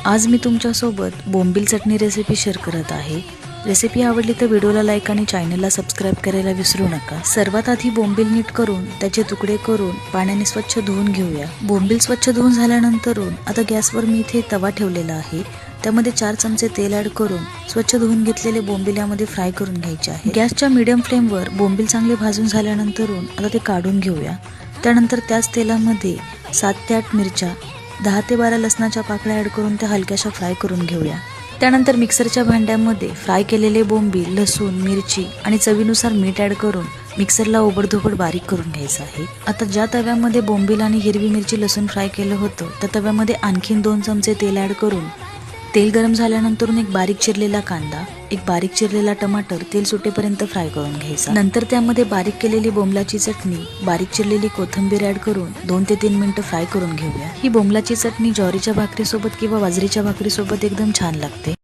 आज मी तुमच्यासोबत बोंबील चटणी recipe share करत आहे। रेसिपी आवडली तर व्हिडिओला लाईक आणि चॅनलला सबस्क्राईब करायला विसरू नका। सर्वात आधी बोंबील नीट करून त्याचे तुकडे करून पाण्याने स्वच्छ धुवून घेऊया। बोंबील स्वच्छ धुवून झाल्यानंतर आता गॅसवर मी इथे तवा ठेवलेला आहे। त्यामध्ये 4 चमचे तेल ॲड करून स्वच्छ धुवून घेतलेले बोंबील यामध्ये फ्राय करून घ्यायचे आहे। गॅसच्या मीडियम फ्लेमवर बोंबील चांगले भाजून झाल्यानंतर आता ते काढून घेऊया। त्यानंतर त्याच तेलामध्ये 7 ते 8 मिरच्या, 10 ते 12 लसणाच्या पाकळ्या ॲड करून त्या हलक्याशा फ्राय करून घेऊया। त्यानंतर मिक्सरच्या भांड्यामध्ये फ्राय केलेले बोंबील, लसूण, मिरची आणि चवीनुसार मीठ ॲड करून मिक्सरला ओबडधोबड बारीक करून घ्यायचं आहे। आता ज्या तव्यामध्ये बोंबील आणि हिरवी मिरची, लसूण फ्राय केलं होतं त्या तव्यामध्ये आणखीन 2 चमचे तेल ॲड करून तेल गरम झाल्यानंतर एक बारीक चिरलेला कांदा, एक बारीक चिरलेला टमाटर तेल सुटेपर्यंत फ्राय करून घ्यायचा। नंतर त्यामध्ये बारीक केलेली बोंबलाची चटणी, बारीक चिरलेली कोथिंबीर ॲड करून 2 ते 3 मिनिटं फ्राय करून घेऊया। ही बोंबलाची चटणी ज्वारीच्या भाकरीसोबत किंवा बाजरीच्या भाकरीसोबत एकदम छान लागते।